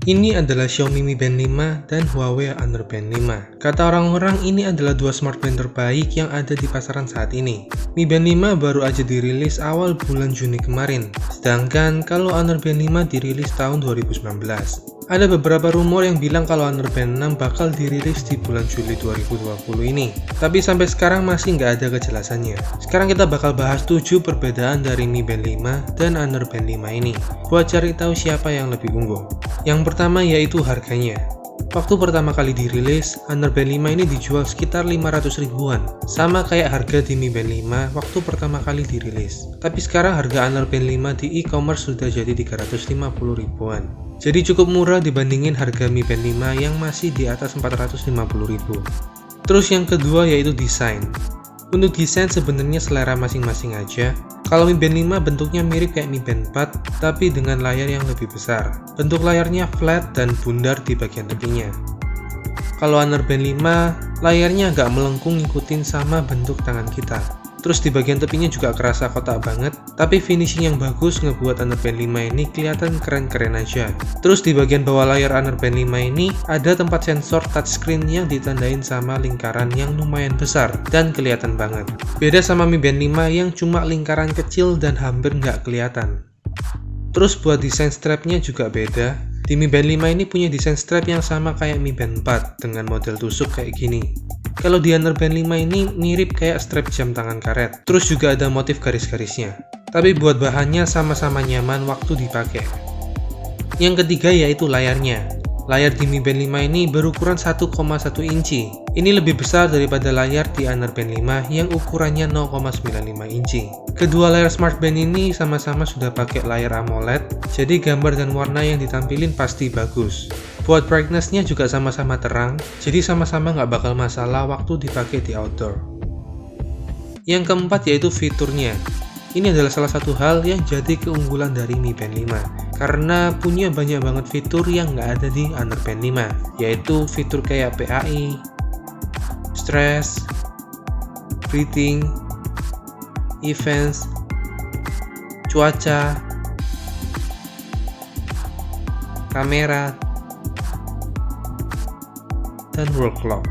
Ini adalah Xiaomi Mi Band 5 dan Huawei Honor Band 5. Kata orang-orang ini adalah dua smartband terbaik yang ada di pasaran saat ini. Mi Band 5 baru aja dirilis awal bulan Juni kemarin, sedangkan kalau Honor Band 5 dirilis tahun 2019. Ada beberapa rumor yang bilang kalau Honor Band 6 bakal dirilis di bulan Juli 2020 ini, tapi sampai sekarang masih nggak ada kejelasannya. Sekarang kita bakal bahas 7 perbedaan dari Mi Band 5 dan Honor Band 5 ini, buat cari tahu siapa yang lebih unggul. Yang pertama yaitu harganya. Waktu pertama kali dirilis, Honor Band 5 ini dijual sekitar 500 ribuan, sama kayak harga di Mi Band 5 waktu pertama kali dirilis. Tapi sekarang harga Honor Band 5 di e-commerce sudah jadi 350 ribuan. Jadi cukup murah dibandingin harga Mi Band 5 yang masih di atas 450 ribu. Terus yang kedua yaitu desain. Untuk desain sebenarnya selera masing-masing aja. Kalau Mi Band 5 bentuknya mirip kayak Mi Band 4, tapi dengan layar yang lebih besar. Bentuk layarnya flat dan bundar di bagian tepinya. Kalau Honor Band 5, layarnya agak melengkung ngikutin sama bentuk tangan kita. Terus di bagian tepinya juga kerasa kotak banget, tapi finishing yang bagus ngebuat Honor Band 5 ini kelihatan keren-keren aja. Terus di bagian bawah layar Honor Band 5 ini ada tempat sensor touchscreen yang ditandain sama lingkaran yang lumayan besar dan kelihatan banget. Beda sama Mi Band 5 yang cuma lingkaran kecil dan hampir nggak kelihatan. Terus buat desain strapnya juga beda. Di Mi Band 5 ini punya desain strap yang sama kayak Mi Band 4 dengan model tusuk kayak gini. Kalau di Honor Band 5 ini mirip kayak strap jam tangan karet. Terus juga ada motif garis-garisnya. Tapi buat bahannya sama-sama nyaman waktu dipakai. Yang ketiga yaitu layarnya. Layar di Mi Band 5 ini berukuran 1,1 inci. Ini lebih besar daripada layar di Honor Band 5 yang ukurannya 0,95 inci. Kedua layar smartband ini sama-sama sudah pakai layar AMOLED, jadi gambar dan warna yang ditampilin pasti bagus. Buat brightness-nya juga sama-sama terang, jadi sama-sama nggak bakal masalah waktu dipakai di outdoor. Yang keempat yaitu fiturnya. Ini adalah salah satu hal yang jadi keunggulan dari Mi Band 5, karena punya banyak banget fitur yang nggak ada di Honor Band 5, yaitu fitur kayak PAI, stress, breathing, events, cuaca, kamera, dan work clock.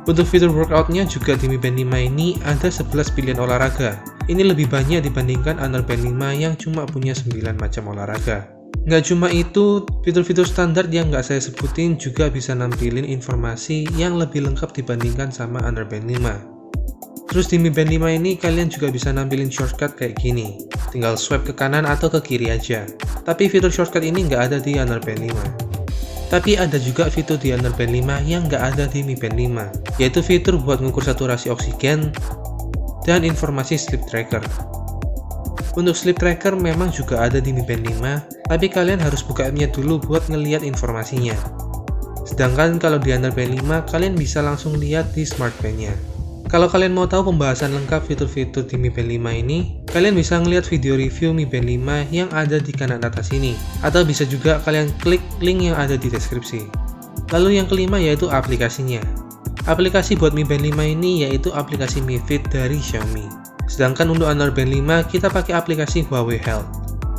Untuk fitur workoutnya juga di Mi Band 5 ini ada 11 pilihan olahraga. Ini lebih banyak dibandingkan Honor Band 5 yang cuma punya 9 macam olahraga. Nggak cuma itu, fitur-fitur standar yang nggak saya sebutin juga bisa nampilin informasi yang lebih lengkap dibandingkan sama Honor Band 5. Terus di Mi Band 5 ini kalian juga bisa nampilin shortcut kayak gini. Tinggal swipe ke kanan atau ke kiri aja. Tapi fitur shortcut ini nggak ada di Honor Band 5. Tapi ada juga fitur di Honor Band 5 yang nggak ada di Mi Band 5, yaitu fitur buat mengukur saturasi oksigen dan informasi sleep tracker. Untuk sleep tracker memang juga ada di Mi Band 5, tapi kalian harus buka app-nya dulu buat ngeliat informasinya. Sedangkan kalau di Honor Band 5, kalian bisa langsung lihat di smartband-nya. Kalau kalian mau tahu pembahasan lengkap fitur-fitur di Mi Band 5 ini, kalian bisa ngeliat video review Mi Band 5 yang ada di kanan atas ini, atau bisa juga kalian klik link yang ada di deskripsi. Lalu yang kelima yaitu aplikasinya. Aplikasi buat Mi Band 5 ini yaitu aplikasi Mi Fit dari Xiaomi. Sedangkan untuk Honor Band 5 kita pakai aplikasi Huawei Health.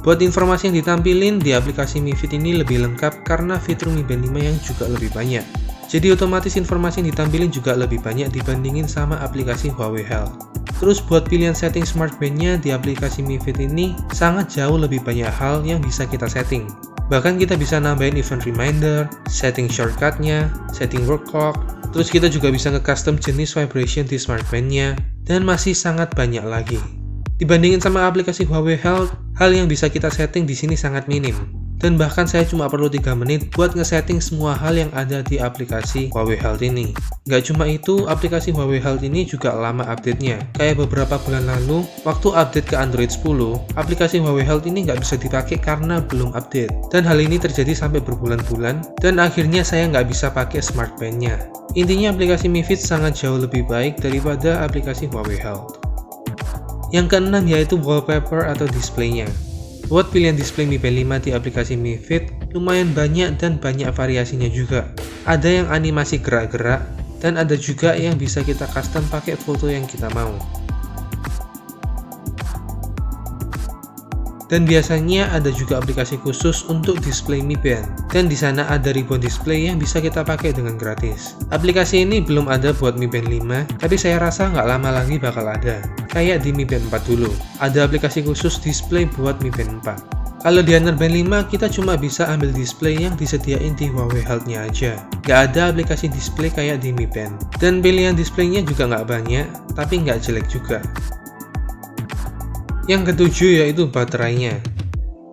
Buat informasi yang ditampilin di aplikasi Mi Fit ini lebih lengkap karena fitur Mi Band 5 yang juga lebih banyak. Jadi otomatis informasi yang ditampilin juga lebih banyak dibandingin sama aplikasi Huawei Health. Terus buat pilihan setting smartband-nya di aplikasi Mi Fit ini sangat jauh lebih banyak hal yang bisa kita setting. Bahkan kita bisa nambahin event reminder, setting shortcut-nya, setting work clock, terus kita juga bisa nge-custom jenis vibration di smartband-nya, dan masih sangat banyak lagi. Dibandingin sama aplikasi Huawei Health, hal yang bisa kita setting di sini sangat minim. Dan bahkan saya cuma perlu 3 menit buat ngesetting semua hal yang ada di aplikasi Huawei Health ini. Nggak cuma itu, aplikasi Huawei Health ini juga lama update-nya. Kayak beberapa bulan lalu, waktu update ke Android 10, aplikasi Huawei Health ini nggak bisa dipakai karena belum update. Dan hal ini terjadi sampai berbulan-bulan, dan akhirnya saya nggak bisa pakai smartband-nya. Intinya aplikasi Mi Fit sangat jauh lebih baik daripada aplikasi Huawei Health. Yang keenam yaitu wallpaper atau display-nya. Buat pilihan display Mi Band 5 di aplikasi Mi Fit lumayan banyak dan banyak variasinya juga. Ada yang animasi gerak-gerak dan ada juga yang bisa kita custom pakai foto yang kita mau. Dan biasanya ada juga aplikasi khusus untuk display Mi Band. Dan di sana ada ribuan display yang bisa kita pakai dengan gratis. Aplikasi ini belum ada buat Mi Band 5, tapi saya rasa nggak lama lagi bakal ada. Kayak di Mi Band 4 dulu, ada aplikasi khusus display buat Mi Band 4. Kalau di Honor Band 5, kita cuma bisa ambil display yang disediain di Huawei Health-nya aja. Nggak ada aplikasi display kayak di Mi Band. Dan pilihan displaynya juga nggak banyak, tapi nggak jelek juga. Yang ketujuh yaitu baterainya.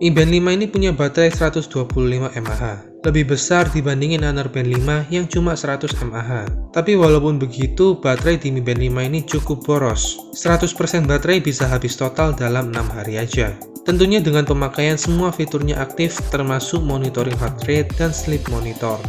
Mi Band 5 ini punya baterai 125 mAh, lebih besar dibandingin Honor Band 5 yang cuma 100 mAh. Tapi walaupun begitu, baterai di Mi Band 5 ini cukup boros. 100% baterai bisa habis total dalam 6 hari aja. Tentunya dengan pemakaian semua fiturnya aktif termasuk monitoring heart rate dan sleep monitor.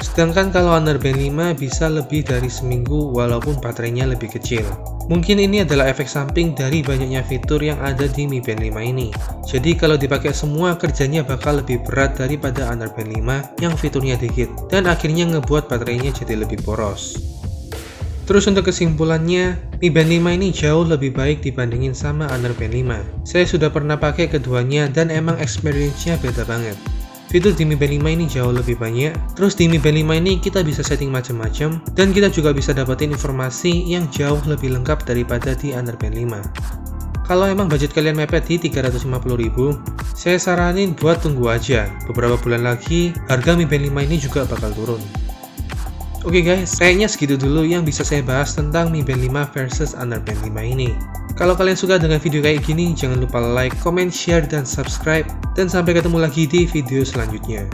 Sedangkan kalau Honor Band 5 bisa lebih dari seminggu walaupun baterainya lebih kecil. Mungkin ini adalah efek samping dari banyaknya fitur yang ada di Mi Band 5 ini. Jadi kalau dipakai semua kerjanya bakal lebih berat daripada Honor Band 5 yang fiturnya dikit dan akhirnya ngebuat baterainya jadi lebih boros. Terus untuk kesimpulannya, Mi Band 5 ini jauh lebih baik dibandingin sama Honor Band 5. Saya sudah pernah pakai keduanya dan emang experience-nya beda banget. Fitur di Mi Band 5 ini jauh lebih banyak. Terus di Mi Band 5 ini kita bisa setting macam-macam dan kita juga bisa dapetin informasi yang jauh lebih lengkap daripada di Honor Band 5. Kalau emang budget kalian mepet di 350.000, saya saranin buat tunggu aja. Beberapa bulan lagi, harga Mi Band 5 ini juga bakal turun. Oke guys, kayaknya segitu dulu yang bisa saya bahas tentang Mi Band 5 versus Honor Band 5 ini. Kalau kalian suka dengan video kayak gini, jangan lupa like, comment, share, dan subscribe. Dan sampai ketemu lagi di video selanjutnya.